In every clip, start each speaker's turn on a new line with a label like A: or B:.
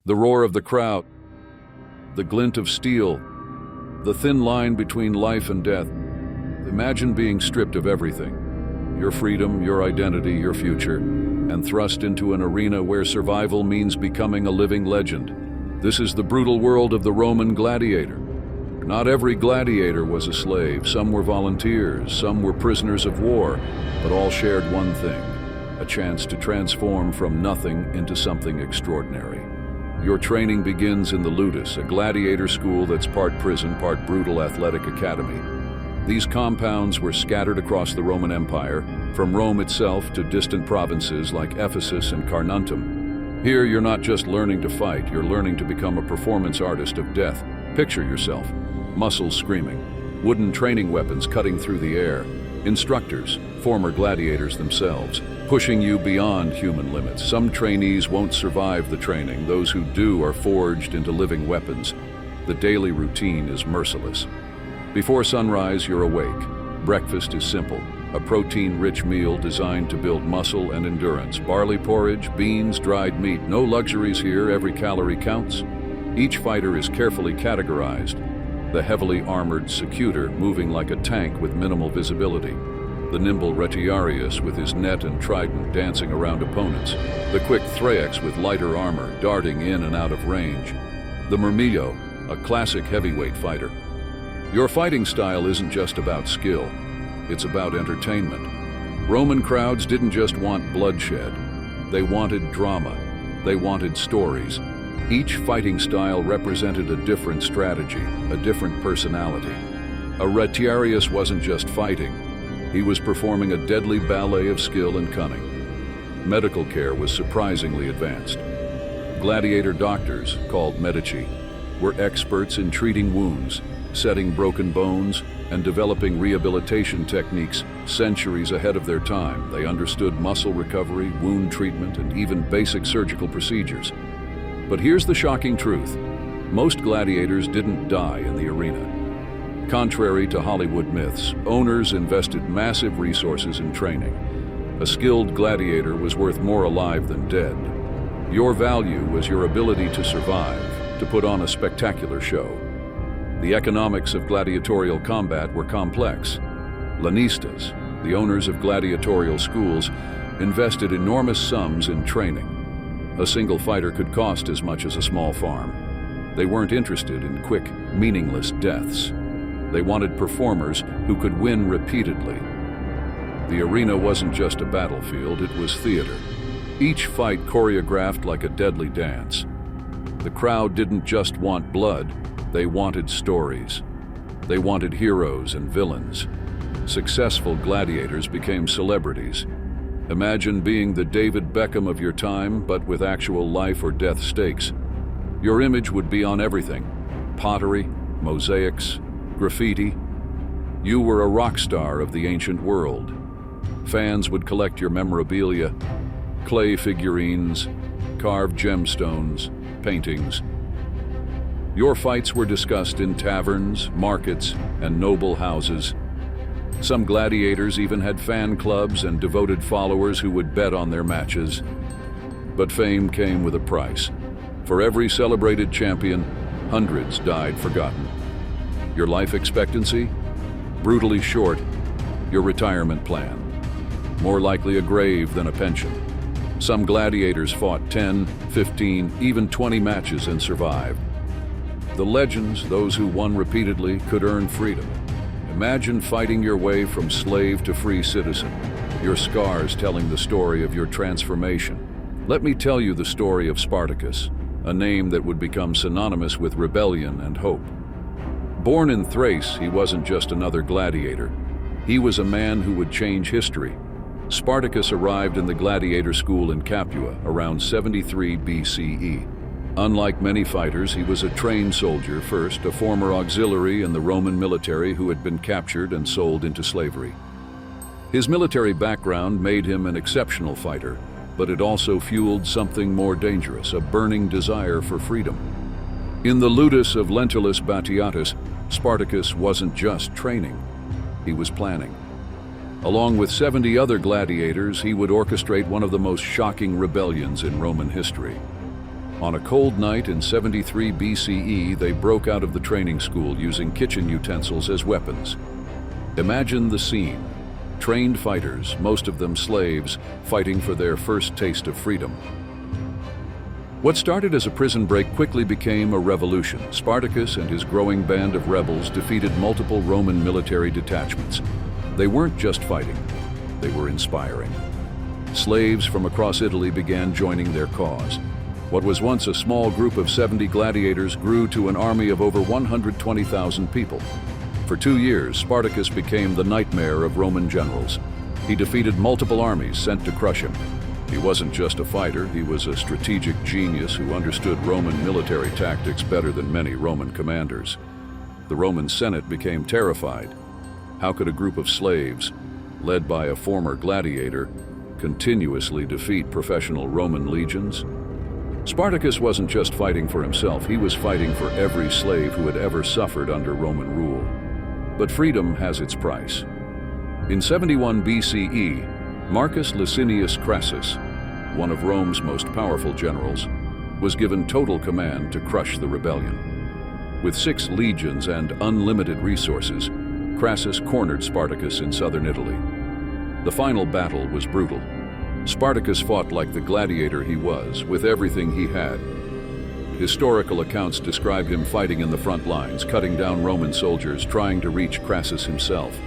A: The roar of the crowd, the glint of steel, the thin line between life and death. Imagine being stripped of everything, your freedom, your identity, your future, and thrust into an arena where survival means becoming a living legend. This is the brutal world of the Roman gladiator. Not every gladiator was a slave. Some were volunteers, some were prisoners of war, but all shared one thing: a chance to transform from nothing into something extraordinary. Your training begins in the Ludus, a gladiator school that's part prison, part brutal athletic academy. These compounds were scattered across the Roman Empire, from Rome itself to distant provinces like Ephesus and Carnuntum. Here, you're not just learning to fight, you're learning to become a performance artist of death. Picture yourself: muscles screaming, wooden training weapons cutting through the air, instructors, former gladiators themselves, pushing you beyond human limits. Some trainees won't survive the training. Those who do are forged into living weapons. The daily routine is merciless. Before sunrise, you're awake. Breakfast is simple: a protein-rich meal designed to build muscle and endurance. Barley porridge, beans, dried meat. No luxuries here, every calorie counts. Each fighter is carefully categorized. The heavily armored secutor, moving like a tank with minimal visibility. The nimble retiarius with his net and trident dancing around opponents. The quick thraex with lighter armor, darting in and out of range. The myrmidon, a classic heavyweight fighter. Your fighting style isn't just about skill, it's about entertainment. Roman crowds didn't just want bloodshed. They wanted drama. They wanted stories. Each fighting style represented a different strategy, a different personality. A retiarius wasn't just fighting. He was performing a deadly ballet of skill and cunning. Medical care was surprisingly advanced. Gladiator doctors, called medici, were experts in treating wounds, setting broken bones, and developing rehabilitation techniques centuries ahead of their time. They understood muscle recovery, wound treatment, and even basic surgical procedures. But here's the shocking truth: most gladiators didn't die in the arena. Contrary to Hollywood myths, owners invested massive resources in training. A skilled gladiator was worth more alive than dead. Your value was your ability to survive, to put on a spectacular show. The economics of gladiatorial combat were complex. Lanistas, the owners of gladiatorial schools, invested enormous sums in training. A single fighter could cost as much as a small farm. They weren't interested in quick, meaningless deaths. They wanted performers who could win repeatedly. The arena wasn't just a battlefield, it was theater. Each fight choreographed like a deadly dance. The crowd didn't just want blood, they wanted stories. They wanted heroes and villains. Successful gladiators became celebrities. Imagine being the David Beckham of your time, but with actual life or death stakes. Your image would be on everything: pottery, mosaics, graffiti. You were a rock star of the ancient world. Fans would collect your memorabilia: clay figurines, carved gemstones, paintings. Your fights were discussed in taverns, markets, and noble houses. Some gladiators even had fan clubs and devoted followers who would bet on their matches. But fame came with a price. For every celebrated champion, hundreds died forgotten. Your life expectancy? Brutally short. Your retirement plan? More likely a grave than a pension. Some gladiators fought 10, 15, even 20 matches and survived. The legends, those who won repeatedly, could earn freedom. Imagine fighting your way from slave to free citizen, your scars telling the story of your transformation. Let me tell you the story of Spartacus, a name that would become synonymous with rebellion and hope. Born in Thrace, he wasn't just another gladiator. He was a man who would change history. Spartacus arrived in the gladiator school in Capua around 73 BCE. Unlike many fighters, he was a trained soldier first, a former auxiliary in the Roman military who had been captured and sold into slavery. His military background made him an exceptional fighter, but it also fueled something more dangerous: a burning desire for freedom. In the ludus of Lentulus Batiatus, Spartacus wasn't just training, he was planning. Along with 70 other gladiators, he would orchestrate one of the most shocking rebellions in Roman history. On a cold night in 73 BCE, they broke out of the training school using kitchen utensils as weapons. Imagine the scene. Trained fighters, most of them slaves, fighting for their first taste of freedom. What started as a prison break quickly became a revolution. Spartacus and his growing band of rebels defeated multiple Roman military detachments. They weren't just fighting, they were inspiring. Slaves from across Italy began joining their cause. What was once a small group of 70 gladiators grew to an army of over 120,000 people. For 2 years, Spartacus became the nightmare of Roman generals. He defeated multiple armies sent to crush him. He wasn't just a fighter, he was a strategic genius who understood Roman military tactics better than many Roman commanders. The Roman Senate became terrified. How could a group of slaves, led by a former gladiator, continuously defeat professional Roman legions? Spartacus wasn't just fighting for himself, he was fighting for every slave who had ever suffered under Roman rule. But freedom has its price. In 71 BCE, Marcus Licinius Crassus, one of Rome's most powerful generals, was given total command to crush the rebellion. With 6 legions and unlimited resources, Crassus cornered Spartacus in southern Italy. The final battle was brutal. Spartacus fought like the gladiator he was, with everything he had. Historical accounts describe him fighting in the front lines, cutting down Roman soldiers, trying to reach Crassus himself.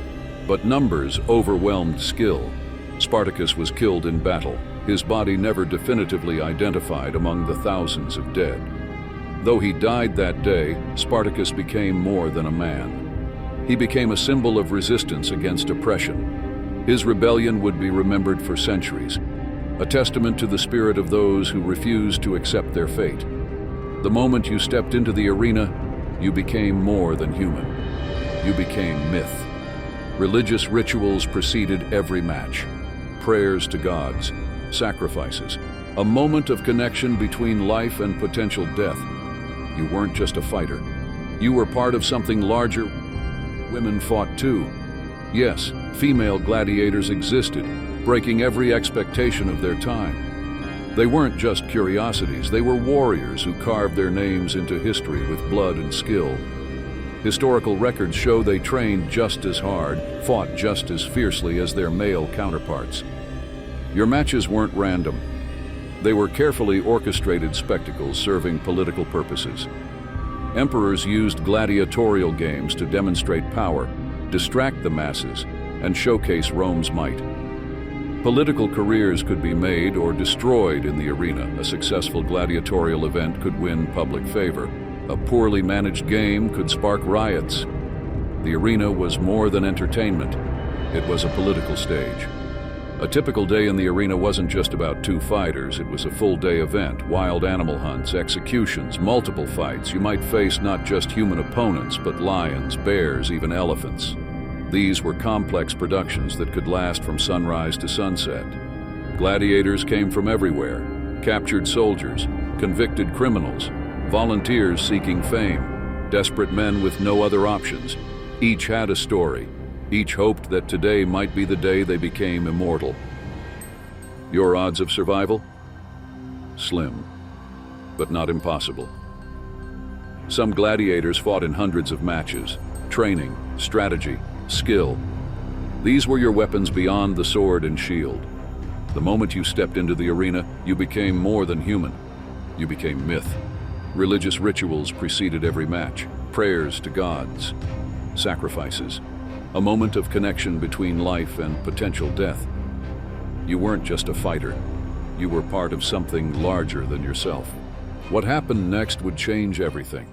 A: But numbers overwhelmed skill. Spartacus was killed in battle, his body never definitively identified among the thousands of dead. Though he died that day, Spartacus became more than a man. He became a symbol of resistance against oppression. His rebellion would be remembered for centuries, a testament to the spirit of those who refused to accept their fate. The moment you stepped into the arena, you became more than human. You became myth. Religious rituals preceded every match. Prayers to gods, sacrifices, a moment of connection between life and potential death. You weren't just a fighter. You were part of something larger. Women fought too. Yes, female gladiators existed, breaking every expectation of their time. They weren't just curiosities, they were warriors who carved their names into history with blood and skill. Historical records show they trained just as hard, fought just as fiercely as their male counterparts. Your matches weren't random. They were carefully orchestrated spectacles serving political purposes. Emperors used gladiatorial games to demonstrate power, distract the masses, and showcase Rome's might. Political careers could be made or destroyed in the arena. A successful gladiatorial event could win public favor. A poorly managed game could spark riots. The arena was more than entertainment. It was a political stage. A typical day in the arena wasn't just about 2 fighters, it was a full-day event. Wild animal hunts, executions, multiple fights. You might face not just human opponents, but lions, bears, even elephants. These were complex productions that could last from sunrise to sunset. Gladiators came from everywhere. Captured soldiers, convicted criminals, volunteers seeking fame, desperate men with no other options. Each had a story. Each hoped that today might be the day they became immortal. Your odds of survival? Slim, but not impossible. Some gladiators fought in hundreds of matches. Training, strategy, skill. These were your weapons beyond the sword and shield. The moment you stepped into the arena, you became more than human. You became myth. Religious rituals preceded every match. Prayers to gods, sacrifices. A moment of connection between life and potential death. You weren't just a fighter. You were part of something larger than yourself. What happened next would change everything.